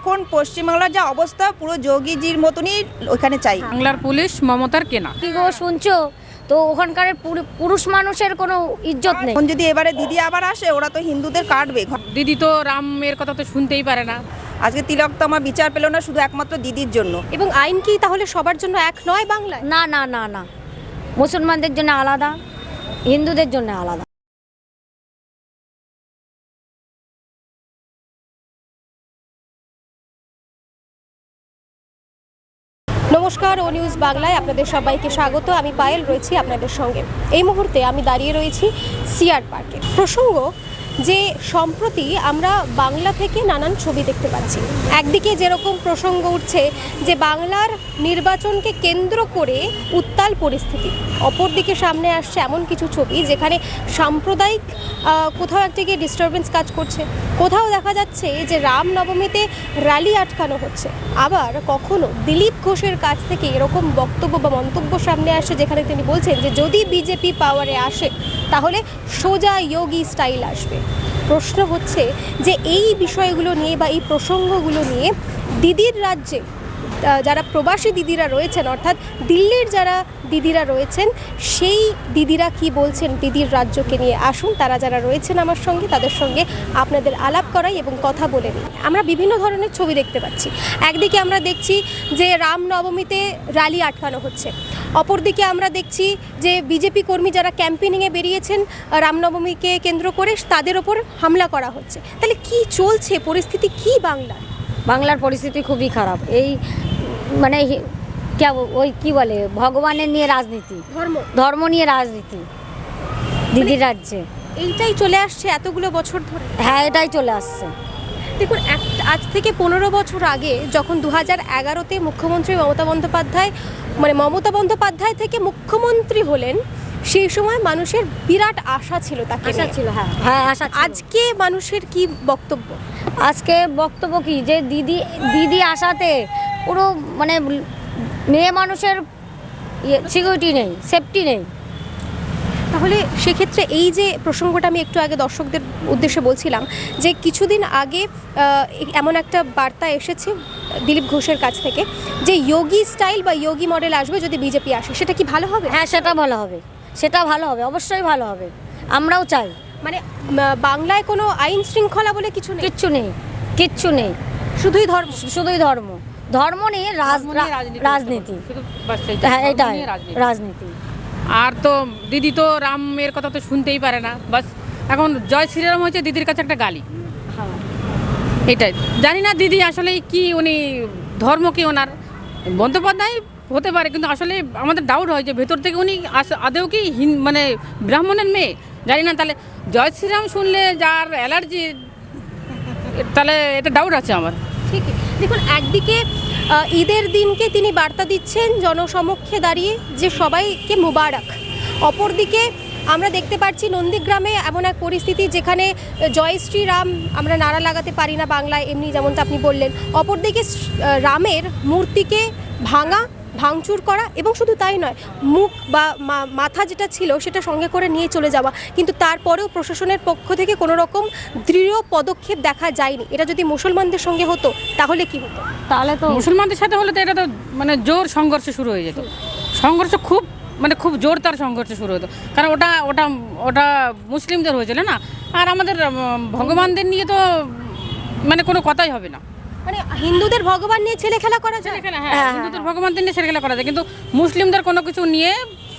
এখন পশ্চিমবাংলার যা অবস্থা পুরো যোগীজির মতনই ওখানে চাই। বাংলার পুলিশ মমতার কেনা। কি গো শুনছো তো ওখানকার পুরুষ মানুষের কোনো ইজ্জত নেই। এখন যদি এবারে দিদি আবার আসে ওরা তো হিন্দুদের কাটবে। দিদি তো রামের কথা তো শুনতেই পারে না। আজকে তিলক তো আমার বিচার পেল না শুধু একমাত্র দিদির জন্য। এবং আইন কি তাহলে সবার জন্য এক নয় বাংলায়? না না না না, মুসলমানদের জন্য আলাদা, হিন্দুদের জন্য আলাদা। নমস্কার, ও নিউজ বাংলায় আপনাদের সবাইকে স্বাগত। আমি পায়েল রয়েছি আপনাদের সঙ্গে। এই মুহূর্তে আমি দাঁড়িয়ে রয়েছি সিআর পার্কে। প্রসঙ্গ যে সম্প্রতি আমরা বাংলা থেকে নানান ছবি দেখতে পাচ্ছি। একদিকে যেরকম প্রসঙ্গ উঠছে যে বাংলার নির্বাচনকে কেন্দ্র করে উত্তাল পরিস্থিতি, অপরদিকে সামনে আসছে এমন কিছু ছবি যেখানে সাম্প্রদায়িক কোথাও একদিকে ডিস্টারবেন্স কাজ করছে, কোথাও দেখা যাচ্ছে যে রামনবমীতে র্যালি আটকানো হচ্ছে, আবার কখনো দিলীপ ঘোষের কাছ থেকে এরকম বক্তব্য বা মন্তব্য সামনে আসছে যেখানে তিনি বলছেন যে যদি বিজেপি পাওয়ারে আসে তাহলে সোজা যোগী স্টাইল আসবে। প্রশ্ন হচ্ছে যে এই বিষয়গুলো নিয়ে বা এই প্রসঙ্গগুলো নিয়ে দিদির রাজ্যে যারা প্রবাসী দিদিরা রয়েছেন, অর্থাৎ দিল্লির যারা দিদিরা রয়েছেন, সেই দিদিরা কি বলছেন দিদির রাজ্যকে নিয়ে। আসুন তারা যারা রয়েছেন আমার সঙ্গে তাদের সঙ্গে আপনাদের আলাপ করাই এবং কথা বলে নিই। আমরা বিভিন্ন ধরনের ছবি দেখতে পাচ্ছি। একদিকে আমরা দেখছি যে রামনবমীতে র্যালি আটকানো হচ্ছে, অপরদিকে আমরা দেখছি যে বিজেপি কর্মী যারা ক্যাম্পেনিংয়ে বেরিয়েছেন রামনবমীকে কেন্দ্র করে তাদের ওপর হামলা করা হচ্ছে। তাহলে কি চলছে, পরিস্থিতি কি বাংলার? বাংলার পরিস্থিতি খুবই খারাপ। এই মানে ওই কি বলে ভগবানের নিয়ে রাজনীতি, ধর্ম নিয়ে রাজনীতি দিদির রাজ্যে। এইটাই চলে আসছে এতগুলো বছর ধরে। হ্যাঁ, এটাই চলে আসছে। দেখুন, আজ থেকে 15 বছর আগে যখন 2011-তে মুখ্যমন্ত্রী মমতা বন্দ্যোপাধ্যায় থেকে মুখ্যমন্ত্রী হলেন, সেই সময় মানুষের বিরাট আশা ছিল তাকে আশা নিয়ে। ছিল, হ্যাঁ হ্যাঁ আশা ছিল। আজকে মানুষের কি বক্তব্য? আজকে বক্তব্য কি যে দিদি আসাতে পুরো মানে মেয়ে মানুষের সিকিউরিটি নেই, সেফটি নেই। তাহলে সেক্ষেত্রে এই যে প্রসঙ্গটা আমি একটু আগে দর্শকদের উদ্দেশ্যে বলছিলাম যে কিছুদিন আগে এমন একটা বার্তা এসেছে দিলীপ ঘোষের কাছ থেকে যে যোগী স্টাইল বা যোগী মডেল আসবে যদি বিজেপি আসে, সেটা কি ভালো হবে? হ্যাঁ, সেটা ভালো হবে, সেটা ভালো হবে, অবশ্যই ভালো হবে, আমরাও চাই। মানে বাংলায় কোনো আইন শৃঙ্খলা বলে কিছু নেই, কিচ্ছু নেই, শুধুই ধর্ম, ধর্ম নিয়ে রাজনীতি। হ্যাঁ, এটাই রাজনীতি। আর তো দিদি তো রামের কথা তো শুনতেই পারে না। বাস এখন জয় শ্রীরাম হয়েছে দিদির কাছে একটা গালি। এটাই জানি না দিদি আসলে কি, উনি ধর্ম কি ওনার বন্দ্যোপাধ্যায় হতে পারে, কিন্তু আসলে আমাদের ডাউট হয় যে ভেতর থেকে উনি আদেও কি মানে ব্রাহ্মণের মেয়ে, জানি না। তাহলে জয় শ্রীরাম শুনলে যার অ্যালার্জি, তাহলে এটা ডাউট আছে আমার। ঠিকই। দেখুন, একদিকে ঈদের দিনকে তিনি বার্তা দিচ্ছেন জনসমক্ষে দাঁড়িয়ে যে সবাইকে মুবারক, অপরদিকে আমরা দেখতে পাচ্ছি নন্দীগ্রামে এমন এক পরিস্থিতি যেখানে জয় শ্রীরাম আমরা নারা লাগাতে পারি না বাংলায়, এমনি যেমনটা আপনি বললেন। অপরদিকে রামের মূর্তিকে ভাঙচুর করা, এবং শুধু তাই নয়, মুখ বা মাথা যেটা ছিল সেটা সঙ্গে করে নিয়ে চলে যাওয়া। কিন্তু তারপরেও প্রশাসনের পক্ষ থেকে কোনো রকম দৃঢ় পদক্ষেপ দেখা যায়নি। এটা যদি মুসলমানদের সঙ্গে হতো তাহলে কি হতো? তাহলে তো মুসলমানদের সাথে হলে তো এটা তো মানে জোর সংঘর্ষ শুরু হয়ে যেত। সংঘর্ষ খুব জোর তার সংঘর্ষ শুরু হতো, কারণ ওটা মুসলিমদের হয়েছিল না। আর আমাদের ভগবানদের নিয়ে তো মানে কোনো কথাই হবে না। মানে হিন্দুদের ভগবান নিয়ে ছেলে খেলা করা যায়? হ্যাঁ, হিন্দুদের ভগবানদের নিয়ে ছেলে খেলা করা যায়, কিন্তু মুসলিমদের কোনো কিছু নিয়ে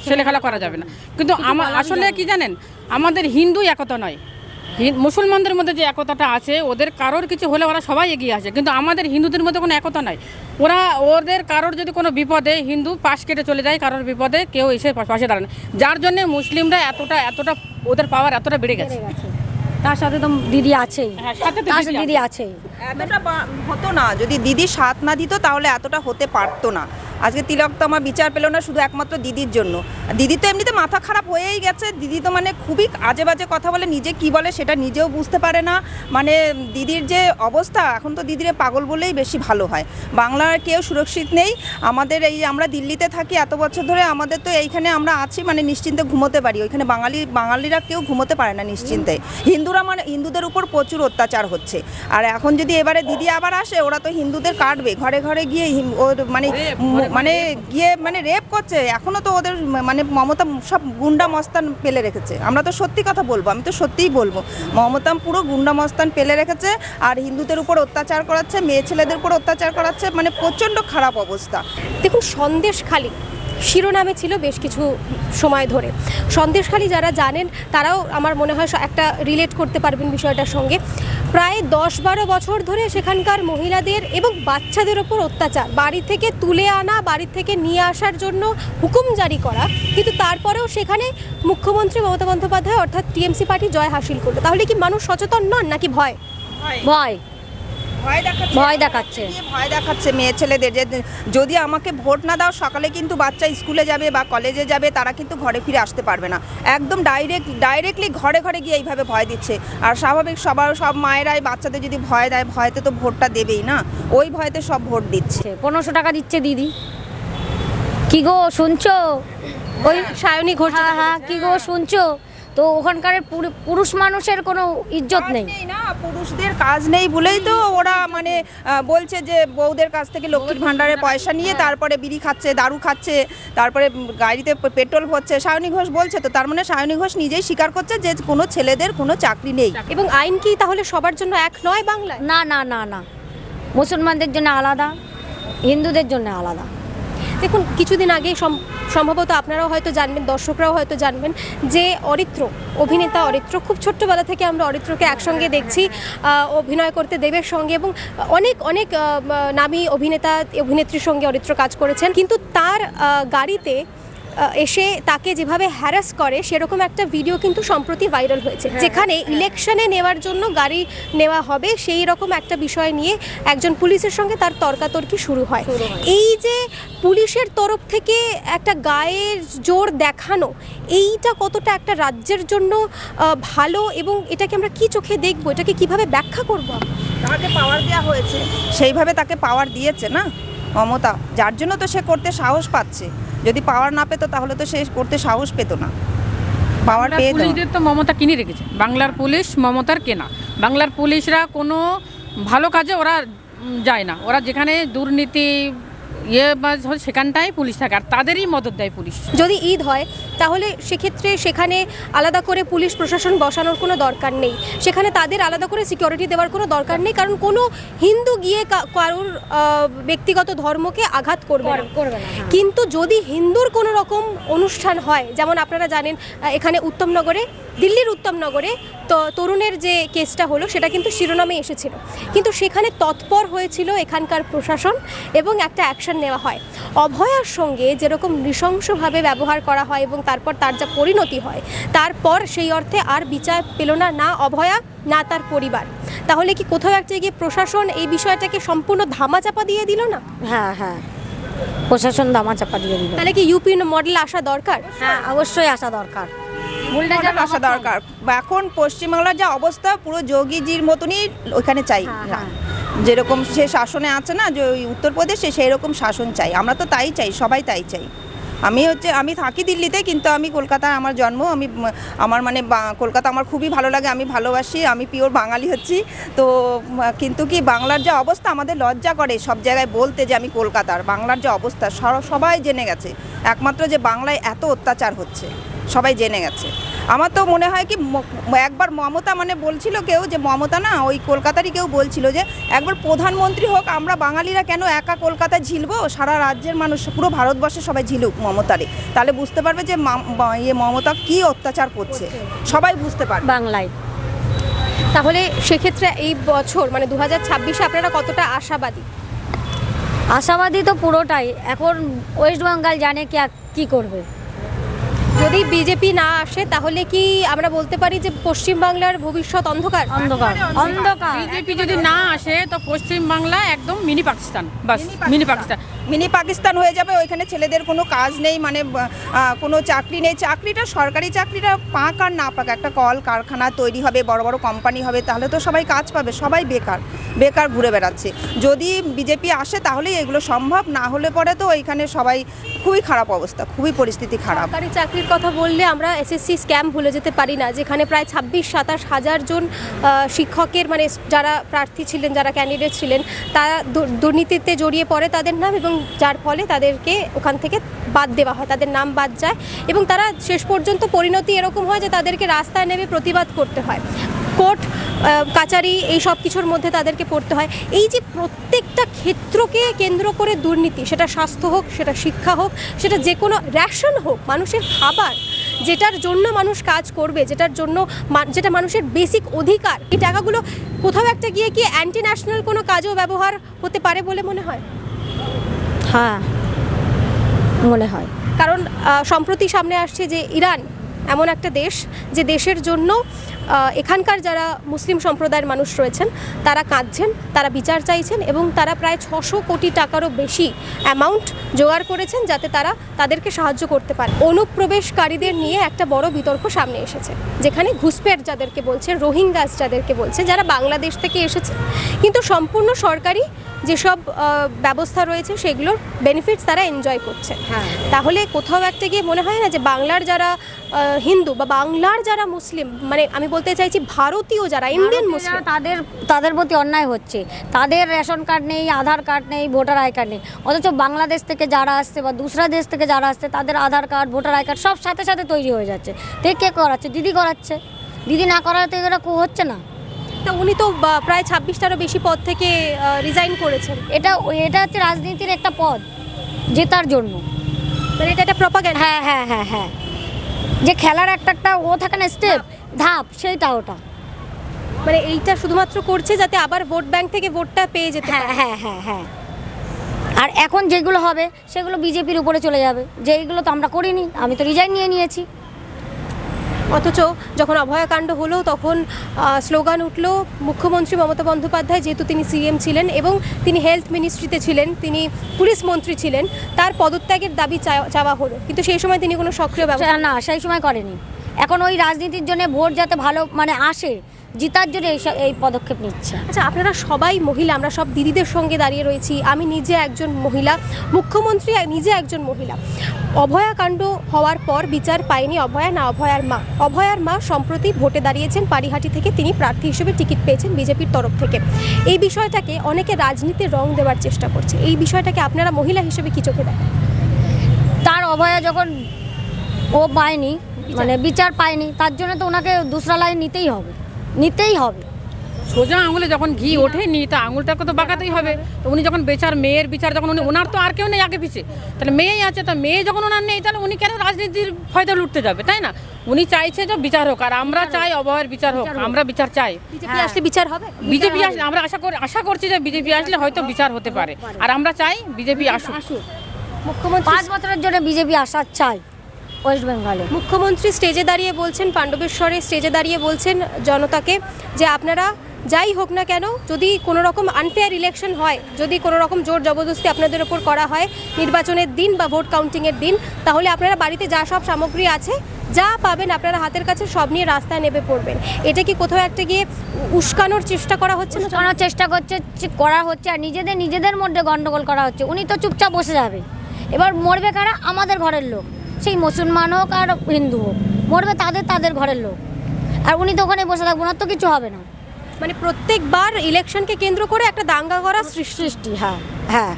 ছেলে খেলা করা যাবে না। কিন্তু আসলে কি জানেন, আমাদের হিন্দু একতা নয়, মুসলমানদের মধ্যে যে একতাটা আছে, ওদের কারোর কিছু হলে ওরা সবাই এগিয়ে আসে, কিন্তু আমাদের হিন্দুদের মধ্যে কোনো একতা নয়। ওদের কারোর যদি কোনো বিপদে হিন্দু পাশ কেটে চলে যায়, কারোর বিপদে কেউ এসে পাশে দাঁড়ায় না, যার জন্যে মুসলিমরা এতটা ওদের পাওয়ার এতটা বেড়ে গেছে। তার সাথে তো দিদি আছেই, দিদি আছেই। এতটা হতো না, যদি দিদি সাথ না দিত তাহলে এতটা হতে পারতো না। আজকে তিলোত্তমা বিচার পেল না শুধু একমাত্র দিদির জন্য। দিদি তো এমনিতে মাথা খারাপ হয়েই গেছে, দিদি তো মানে খুবই আজে বাজে কথা বলে, নিজে কি বলে সেটা নিজেও বুঝতে পারে না। মানে দিদির যে অবস্থা এখন, তো দিদির পাগল বলেই বেশি ভালো হয়। বাংলার কেউ সুরক্ষিত নেই। আমাদের এই আমরা দিল্লিতে থাকি এত বছর ধরে, আমাদের তো এইখানে আমরা আছি মানে নিশ্চিন্তে ঘুমোতে পারি, ওইখানে বাঙালিরা কেউ ঘুমোতে পারে না নিশ্চিন্তে। হিন্দুদের উপর প্রচুর অত্যাচার হচ্ছে। আর এখন যদি এবারে দিদি আবার আসে, ওরা তো হিন্দুদের কাটবে, ঘরে ঘরে গিয়ে ওর মানে গিয়ে মানে রেপ করছে। এখনও তো ওদের মানে মমতা সব গুন্ডা মস্তান পেলে রেখেছে। আমরা তো সত্যি কথা বলবো, আমি তো সত্যিই বলবো, মমতা পুরো গুন্ডা মস্তান পেলে রেখেছে। আর হিন্দুদের উপর অত্যাচার করাচ্ছে, মেয়ে ছেলেদের উপর অত্যাচার করাচ্ছে, মানে প্রচণ্ড খারাপ অবস্থা। দেখুন, সন্দেশখালী শিরোনামে ছিল বেশ কিছু সময় ধরে। সন্দেশখালী যারা জানেন তারাও আমার মনে হয় একটা রিলেট করতে পারবেন বিষয়টার সঙ্গে। প্রায় 10-12 বছর ধরে সেখানকার মহিলাদের এবং বাচ্চাদের ওপর অত্যাচার, বাড়ি থেকে তুলে আনা, বাড়ি থেকে নিয়ে আসার জন্য হুকুম জারি করা, কিন্তু তারপরেও সেখানে মুখ্যমন্ত্রী মমতা বন্দ্যোপাধ্যায় অর্থাৎ টিএমসি পার্টি জয় হাসিল করলো। তাহলে কি মানুষ সচেতন নন নাকি ভয় দেখাচ্ছে মেয়ে ছেলেদের, যে যদি আমাকে ভোট না দাও সকালে কিন্তু বাচ্চা স্কুলে যাবে বা কলেজে যাবে, তারা কিন্তু ঘরে ফিরে আসতে পারবে না। একদম ডাইরেক্টলি ঘরে ঘরে গিয়ে এইভাবে ভয় দিচ্ছে। আর স্বাভাবিক সব মায়েরাই বাচ্চাদের যদি ভয় দেয়, ভয়তে তো ভোটটা দেবেই না, ওই ভয়তে সব ভোট দিচ্ছে। 1500 টাকা দিচ্ছে দিদি। কি গো শুনছো? ওই সায়নী ঘোষ, হ্যাঁ কি গো শুনছো? তো ওখানকার পুরুষ মানুষের কোনো ইজ্জত নেই না, পুরুষদের কাজ নেই বলেই তো ওরা মানে বলছে যে বউদের কাছ থেকে লক্ষ্মীর ভাণ্ডারের পয়সা নিয়ে তারপরে বিড়ি খাচ্ছে, দারু খাচ্ছে, তারপরে গাড়িতে পেট্রোল ভরছে। সায়নী ঘোষ বলছে, তো তার মানে সায়নী ঘোষ নিজেই স্বীকার করছে যে কোনো ছেলেদের কোনো চাকরি নেই। এবং আইন কি তাহলে সবার জন্য এক নয় বাংলায়? না না না না, মুসলমানদের জন্য আলাদা, হিন্দুদের জন্য আলাদা। দেখুন, কিছুদিন আগে সম্ভবত আপনারাও হয়তো জানবেন, দর্শকরাও হয়তো জানবেন যে অভিনেতা অরিত্র, খুব ছোট্টবেলা থেকে আমরা অরিত্রকে একসঙ্গে দেখছি অভিনয় করতে দেবের সঙ্গে, এবং অনেক নামী অভিনেত্রীর সঙ্গে অরিত্র কাজ করেছেন। কিন্তু তার গাড়িতে এসে তাকে যেভাবে হ্যারাস করে সেরকম একটা ভিডিও কিন্তু সম্প্রতি ভাইরাল হয়েছে, যেখানে ইলেকশনে নেওয়ার জন্য গাড়ি নেওয়া হবে সেই রকম একটা বিষয় নিয়ে একজন পুলিশের সঙ্গে তার তর্কাতর্কি শুরু হয়। এই যে পুলিশের তরফ থেকে একটা গায়ের জোর দেখানো, এইটা কতটা একটা রাজ্যের জন্য ভালো, এবং এটাকে আমরা কি চোখে দেখবো, এটাকে কিভাবে ব্যাখ্যা করবো? তাকে পাওয়ার দেওয়া হয়েছে, সেইভাবে তাকে পাওয়ার দিয়েছে না মমতা, যার জন্য তো সে করতে সাহস পাচ্ছে। যদি পাওয়ার না পেতো তাহলে তো সে করতে সাহস পেতো না। পাওয়ার পেয়ে পুলিশদের তো মমতা কিনে রেখেছে, বাংলার পুলিশ মমতার কেনা। বাংলার পুলিশরা কোনো ভালো কাজে ওরা যায় না, ওরা যেখানে দুর্নীতি সেখানটাই পুলিশ থাকে, আর তাদেরই মদত দেয় পুলিশ। যদি ঈদ হয় তাহলে সেক্ষেত্রে সেখানে আলাদা করে পুলিশ প্রশাসন বসানোর কোনো দরকার নেই, সেখানে তাদের আলাদা করে সিকিউরিটি দেওয়ার কোনো দরকার নেই, কারণ কোনো হিন্দু গিয়ে কারোর ব্যক্তিগত ধর্মকে আঘাত করবে না। কিন্তু যদি হিন্দুর কোনো রকম অনুষ্ঠান হয়, যেমন আপনারা জানেন এখানে দিল্লির উত্তমনগরে তরুণের যে কেসটা হলো সেটা কিন্তু শিরোনামে এসেছিল, কিন্তু সেখানে তৎপর হয়েছিল এখানকার প্রশাসন এবং একটা অ্যাকশন নেওয়া হয়। অভয়ার সঙ্গে যেরকম নৃশংসভাবে ব্যবহার করা হয় এবং তারপর তার যা পরিণতি হয়, তারপর সেই অর্থে আর বিচার পেল না অভয়া না তার পরিবার। তাহলে কি কোথাও একটা গিয়ে প্রশাসন এই বিষয়টাকে সম্পূর্ণ ধামাচাপা দিয়ে দিল না? হ্যাঁ, প্রশাসন ধামাচাপা দিয়ে দিল। তাহলে কি ইউপি মডেল আসা দরকার? হ্যাঁ, অবশ্যই আসা দরকার, আসা দরকার। এখন পশ্চিমবাংলার যা অবস্থা, পুরো যোগীজির মতনই ওইখানে চাই। যেরকম সে শাসনে আছে না যে ওই উত্তরপ্রদেশে, সেই রকম শাসন চাই। আমরা তো তাই চাই, সবাই তাই চাই। আমি থাকি দিল্লিতে, কিন্তু আমি কলকাতায় আমার জন্ম। আমার মানে কলকাতা আমার খুবই ভালো লাগে, আমি ভালোবাসি, আমি পিওর বাঙালি হচ্ছি। তো কিন্তু কি বাংলার যা অবস্থা, আমাদের লজ্জা করে সব জায়গায় বলতে যে আমি কলকাতার। বাংলার যে অবস্থা সবাই জেনে গেছে, একমাত্র যে বাংলায় এত অত্যাচার হচ্ছে সবাই জেনে গেছে। আমার তো মনে হয় কি একবার মমতা মানে বলছিল কেউ, যে মমতা না ওই কলকাতারই কেউ বলছিল যে একবার প্রধানমন্ত্রী হোক, আমরা বাঙালিরা কেন একা কলকাতায় ঝিলবো, সারা রাজ্যের মানুষ পুরো ভারতবর্ষে সবাই ঝিলুক মমতারে, তাহলে বুঝতে পারবে যে মমতা কি অত্যাচার করছে, সবাই বুঝতে পারবে বাংলায়। তাহলে সেক্ষেত্রে এই বছর মানে 2026-এ আপনারা কতটা আশাবাদী? তো পুরোটাই। এখন ওয়েস্ট বেঙ্গল জানে কি করবে। যদি বিজেপি না আসে তাহলে কি আমরা বলতে পারি যে পশ্চিমবাংলার ভবিষ্যৎ অন্ধকার? বিজেপি যদি না আসে তো পশ্চিমবাংলা একদম মিনি পাকিস্তান, বাস মিনি পাকিস্তান। মিনি পাকিস্তান হয়ে যাবে, ওইখানে ছেলেদের কোনো কাজ নেই, মানে কোনো চাকরি নেই। চাকরিটা সরকারি চাকরিটা পাক আর না পাক, একটা কল কারখানা তৈরি হবে, বড় বড় কোম্পানি হবে, তাহলে তো সবাই কাজ পাবে। সবাই বেকার বেকার ঘুরে বেড়াচ্ছে। যদি বিজেপি আসে তাহলেই এগুলো সম্ভব, না হলে পরে তো ওইখানে সবাই খুবই খারাপ অবস্থা, খুবই পরিস্থিতি খারাপ। সরকারি চাকরির কথা বললে আমরা এসএসসি স্ক্যাম ভুলে যেতে পারি না, যেখানে প্রায় 26-27 হাজার জন শিক্ষকের মানে যারা প্রার্থী ছিলেন, যারা ক্যান্ডিডেট ছিলেন, তারা দুর্নীতিতে জড়িয়ে পড়ে তাদের নাম, এবং যার ফলে তাদেরকে ওখান থেকে বাদ দেওয়া হয়, তাদের নাম বাদ যায়, এবং তারা শেষ পর্যন্ত পরিণতি এরকম হয় যে তাদেরকে রাস্তায় নেমে প্রতিবাদ করতে হয়, কোর্ট কাচারি এই সব কিছুর মধ্যে তাদেরকে পড়তে হয়। এই যে প্রত্যেকটা ক্ষেত্রকে কেন্দ্র করে দুর্নীতি, সেটা স্বাস্থ্য হোক, সেটা শিক্ষা হোক, সেটা যে কোনো রেশন হোক, মানুষের খাবার, যেটার জন্য মানুষ কাজ করবে, যেটার জন্য যেটা মানুষের বেসিক অধিকার, এই টাকাগুলো কোথাও একটা গিয়ে কি অ্যান্টি ন্যাশনাল কোনো কাজেও ব্যবহার হতে পারে বলে মনে হয়? হ্যাঁ মনে হয়। কারণ সম্প্রতি সামনে আসছে যে ইরান এমন একটা দেশ, যে দেশের জন্য এখানকার যারা মুসলিম সম্প্রদায়ের মানুষ রয়েছেন তারা কাঁদছেন, তারা বিচার চাইছেন, এবং তারা প্রায় 600 কোটি টাকারও বেশি অ্যামাউন্ট জোগাড় করেছেন যাতে তারা তাদেরকে সাহায্য করতে পারে। অনুপ্রবেশকারীদের নিয়ে একটা বড় বিতর্ক সামনে এসেছে, যেখানে ঘুষপেট যাদেরকে বলছে, রোহিঙ্গাস যাদেরকে বলছে, যারা বাংলাদেশ থেকে এসেছে কিন্তু সম্পূর্ণ সরকারি যেসব ব্যবস্থা রয়েছে সেগুলোর বেনিফিটস তারা এনজয় করছে। তাহলে কোথাও একটা গিয়ে মনে হয় না যে বাংলার যারা হিন্দু বা বাংলার যারা মুসলিম, মানে আমি বলতে চাইছি ভারতীয় যারা ইন্ডিয়ান মুসলিম, তাদের প্রতি অন্যায় হচ্ছে। তাদের রেশন কার্ড নেই, আধার কার্ড নেই, ভোটার আই কার্ড নেই, অথচ বাংলাদেশ থেকে যারা আসছে বা দুসরা দেশ থেকে যারা আসছে তাদের আধার কার্ড, ভোটার আই কার্ড সব সাথে সাথে তৈরি হয়ে যাচ্ছে। তো কে করাচ্ছে? দিদি করাচ্ছে। দিদি না করাতে এরা হচ্ছে না। তো উনি তো প্রায় 26টারও বেশি পদ থেকে রিজাইন করেছেন। এটা হচ্ছে রাজনীতির একটা পদ জেতার জন্য, মানে এটা একটা প্রপাগ্যান্ডা। হ্যাঁ হ্যাঁ হ্যাঁ হ্যাঁ, যে খেলার একটা ও থাকে না স্টেপ, ধাপ, সেইটা ওটা। মানে এইটা শুধুমাত্র করছে যাতে আবার ভোট ব্যাংক থেকে ভোটটা পেয়ে যেতে হ্যাঁ পারে। হ্যাঁ হ্যাঁ হ্যাঁ। আর এখন যেগুলো হবে সেগুলো বিজেপির উপরে চলে যাবে, যে এইগুলো তো আমরা করিনি, আমি তো রিজাইন নিয়েছি। অথচ যখন অভয়াকাণ্ড হলো তখন স্লোগান উঠলো মুখ্যমন্ত্রী মমতা বন্দ্যোপাধ্যায়, যেহেতু তিনি সিএম ছিলেন এবং তিনি হেলথ মিনিস্ট্রিতে ছিলেন, তিনি পুলিশ মন্ত্রী ছিলেন, তার পদত্যাগের দাবি চাওয়া হলো, কিন্তু সেই সময় তিনি কোনো সক্রিয় ব্যবস্থা না, সেই সময় করেনি। এখন ওই রাজনীতির জন্য ভোট যাতে ভালো মানে আসে, জিতার জন্য এই পদক্ষেপ নিচ্ছে। আচ্ছা, আপনারা সবাই মহিলা, আমরা সব দিদিদের সঙ্গে দাঁড়িয়ে রয়েছি, আমি নিজে একজন মহিলা, মুখ্যমন্ত্রী নিজে একজন মহিলা। অভয়াকাণ্ড হওয়ার পর বিচার পায়নি অভয়া, না অভয়ার মা। অভয়ার মা সম্প্রতি ভোটে দাঁড়িয়েছেন পারিহাটি থেকে, তিনি প্রার্থী হিসেবে টিকিট পেয়েছেন বিজেপির তরফ থেকে। এই বিষয়টাকে অনেকে রাজনীতির রং দেওয়ার চেষ্টা করছে, এই বিষয়টাকে আপনারা মহিলা হিসেবে কি চোখে দেখেন? তার অভয়া যখন ও পায়নি, মানে বিচার পায়নি, তার জন্য তো ওনাকে দুসরা লাইন নিতেই হবে। সোজা আঙুলে যখন ঘি ওঠেনি তা আঙুলটাকে তো বাঁকাতেই হবে। তো উনি যখন মেয়ের বিচার যখন উনি, ওনার তো আর কেউ নেই আগে পিছে, তাহলে মেয়েই আছে, তা মেয়ে যখন ওনার নেই তাহলে উনি কেন রাজনীতির ফয়দা লুটতে যাবে, তাই না? উনি চাইছে যে বিচার হোক, আর আমরা চাই অভয়ের বিচার হোক, আমরা বিচার চাই। বিজেপি আসলে বিচার হবে? বিজেপি আসলে আমরা আশা করছি যে বিজেপি আসলে হয়তো বিচার হতে পারে, আর আমরা চাই বিজেপি আসুক। মুখ্যমন্ত্রী 5 বছরের জন্য বিজেপি আসার চাই ওয়েস্ট বেঙ্গলে। মুখ্যমন্ত্রী স্টেজে দাঁড়িয়ে বলছেন, পাণ্ডবেশ্বরে স্টেজে দাঁড়িয়ে বলছেন জনতাকে যে আপনারা যাই হোক না কেন, যদি কোনো রকম আনফেয়ার ইলেকশন হয়, যদি কোনো রকম জোর জবরদস্তি আপনাদের ওপর করা হয় নির্বাচনের দিন বা ভোট কাউন্টিংয়ের দিন, তাহলে আপনারা বাড়িতে যা সব সামগ্রী আছে, যা পাবেন আপনারা হাতের কাছে, সব নিয়ে রাস্তায় নেমে পড়বেন। এটা কি কোথাও একটা গিয়ে উস্কানোর চেষ্টা করা হচ্ছে না? উস্কানোর চেষ্টা করা হচ্ছে, আর নিজেদের মধ্যে গন্ডগোল করা হচ্ছে। উনি তো চুপচাপ বসে যাবে, এবার মরবে কারা? আমাদের ঘরের লোক, সেই মুসলমান হোক আর হিন্দু হোক, মরবে তাদের ঘরের লোক। আর উনি তো ওখানে বসে থাকবেন, আর তো কিছু হবে না। মানে প্রত্যেকবার ইলেকশনকে কেন্দ্র করে একটা দাঙ্গা করা সৃষ্টি। হ্যাঁ হ্যাঁ।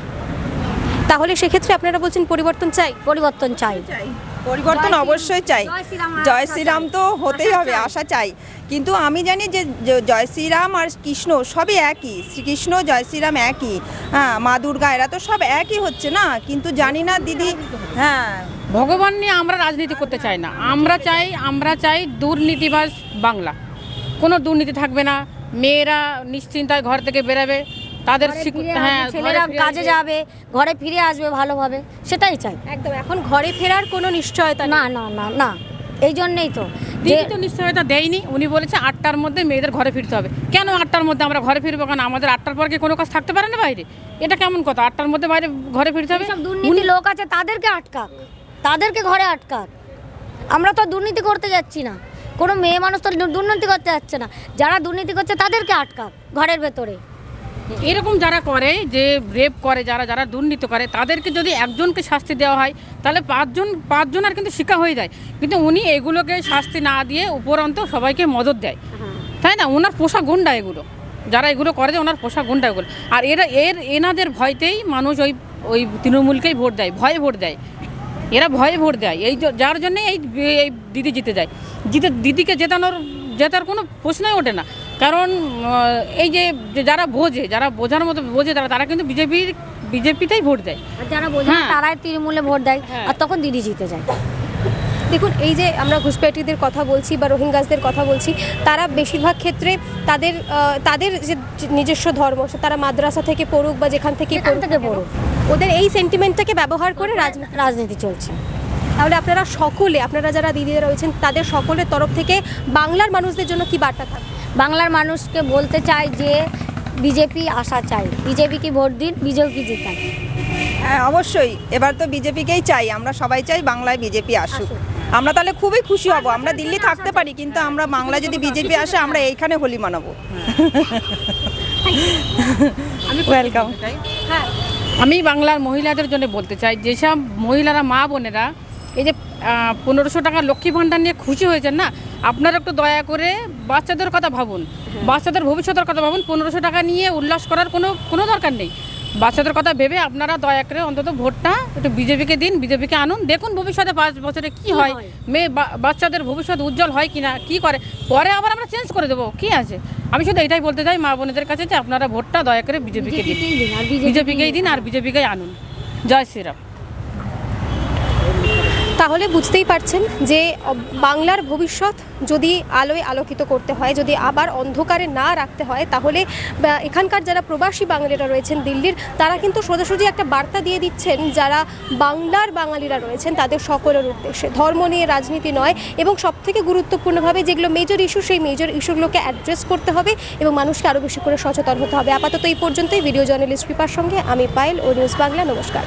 তাহলে সেক্ষেত্রে আপনারা বলছেন পরিবর্তন চাই? পরিবর্তন চাই, পরিবর্তন অবশ্যই চাই। জয় শ্রীরাম তো হতেই হবে, আশা চাই। কিন্তু আমি জানি যে জয় শ্রীরাম আর কৃষ্ণ সবই একই, শ্রীকৃষ্ণ জয় শ্রীরাম একই, হ্যাঁ, মা দুর্গা এরা তো সব একই হচ্ছে না, কিন্তু জানি না দিদি। হ্যাঁ, ভগবান নিয়ে আমরা রাজনীতি করতে চাই না, আমরা চাই দুর্নীতিবাজ বাংলা, কোনো দুর্নীতি থাকবে না, মেয়েরা নিশ্চিন্তায় ঘর থেকে বেরোবে, তাদের ছেলেরা কাজে যাবে, ঘরে ফিরে আসবে ভালোভাবে, সেটাই চাই। একদম, এখন ঘরে ফেরার কোনো নিশ্চয়তা না না না না, এই জন্যেই তো দিদি তো নিশ্চয়তা দেয়নি, উনি বলেছে 8টার মধ্যে মেয়েদের ঘরে ফিরতে হবে। কেন 8টার মধ্যে আমরা ঘরে ফিরবো? কারণ আমাদের 8টার পর কি কোনো কাজ থাকতে পারে না বাইরে? এটা কেমন কথা? 8টার মধ্যে বাইরে ঘরে ফিরতে হবে? সব দুর্নীতি লোক আছে তাদেরকে আটকাক, তাদেরকে ঘরে আটকাক। আমরা তো দুর্নীতি করতে যাচ্ছি না, কোনো মেয়ে মানুষ তো দুর্নীতি করতে যাচ্ছে না, যারা দুর্নীতি করছে তাদেরকে আটকাক ঘরের ভেতরে। এরকম যারা করে, যে রেপ করে, যারা দুর্নীতি করে, তাদেরকে যদি একজনকে শাস্তি দেওয়া হয় তাহলে পাঁচজন আর কিন্তু শিকার হয়ে যায়। কিন্তু উনি এগুলোকে শাস্তি না দিয়ে উপরন্ত সবাইকে মদত দেয়, তাই না? ওনার পোষা গুন্ডা এগুলো, যারা এগুলো করে, ওনার পোষা গুন্ডা এগুলো। আর এনাদের ভয়তেই মানুষ ওই তৃণমূলকেই ভোট দেয়, ভয়ে ভোট দেয়, এরা ভয়ে ভোট দেয়। যার জন্যে এই দিদি জিতে যায়। দিদিকে জেতার কোনো প্রশ্নই ওঠে না। কারণ এই যে যারা বোঝার মতো বোঝে, তারা কিন্তু বিজেপিতেই ভোট দেয়। আর যারা বোঝে না তারাই তৃণমূলে ভোট দেয়, আর তখন দিদি জিতে যায়। দেখুন, এই যে আমরা ঘুষপেটিদের কথা বলছি বা রোহিঙ্গাসদের কথা বলছি, তারা বেশিরভাগ ক্ষেত্রে তাদের যে নিজস্ব ধর্ম, তারা মাদ্রাসা থেকে পড়ুক বা যেখান থেকে পড়ুক, ওদের এই সেন্টিমেন্টটাকে ব্যবহার করে রাজনীতি চলছে। তাহলে আপনারা যারা দিদিরা রয়েছেন তাদের সকলের তরফ থেকে বাংলার মানুষদের জন্য কি বার্তা থাকবে? বাংলার মানুষকে বলতে চাই যে বিজেপি আসা চাই, বিজেপিকে ভোট দিন, বিজেপি জিতান। হ্যাঁ, অবশ্যই এবার তো বিজেপিকেই চাই, আমরা সবাই চাই বাংলায় বিজেপি আসুক। আমরা তাহলে খুবই খুশি হব। আমরা দিল্লি থাকতে পারি, কিন্তু আমরা বাংলায় যদি বিজেপি আসে আমরা এইখানে হোলি মানাবো। আমি ওয়েলকাম। হ্যাঁ, আমি বাংলার মহিলাদের জন্য বলতে চাই, যেসব মহিলারা, মা বোনেরা এই যে 1500 টাকা লক্ষ্মী ভাণ্ডার নিয়ে খুশি হয়েছেন না, আপনারা একটু দয়া করে বাচ্চাদের কথা ভাবুন, বাচ্চাদের ভবিষ্যতের কথা ভাবুন। 1500 টাকা নিয়ে উল্লাস করার কোনো দরকার নেই। বাচ্চাদের কথা ভেবে আপনারা দয়া করে অন্তত ভোটটা একটু বিজেপিকে দিন, বিজেপিকে আনুন। দেখুন ভবিষ্যতে 5 বছরে কি হয়, বাচ্চাদের ভবিষ্যৎ উজ্জ্বল হয় কিনা, কি করে, পরে আবার আমরা চেঞ্জ করে দেবো, কি আছে। আমি শুধু এটাই বলতে চাই মা বোনেদের কাছে যে আপনারা ভোটটা দয়া করে বিজেপিকে দিন, বিজেপিকেই দিন, আর বিজেপিকেই আনুন। জয় শ্রীরাম। তাহলে বুঝতেই পারছেন যে বাংলার ভবিষ্যৎ যদি আলোয় আলোকিত করতে হয়, যদি আবার অন্ধকারে না রাখতে হয়, তাহলে এখানকার যারা প্রবাসী বাঙালিরা রয়েছেন দিল্লির, তারা কিন্তু সোজাসুজি একটা বার্তা দিয়ে দিচ্ছেন যারা বাংলার বাঙালিরা রয়েছেন তাদের সকলের উদ্দেশ্যে। ধর্ম নিয়ে রাজনীতি নয়, এবং সবথেকে গুরুত্বপূর্ণভাবে যেগুলো মেজর ইস্যু, সেই মেজর ইস্যুগুলোকে অ্যাড্রেস করতে হবে এবং মানুষকে আরও বেশি করে সচেতন হতে হবে। আপাতত এই পর্যন্তই। ভিডিও জার্নালিস্ট কৃপার সঙ্গে আমি পায়েল, ও নিউজ বাংলা। নমস্কার।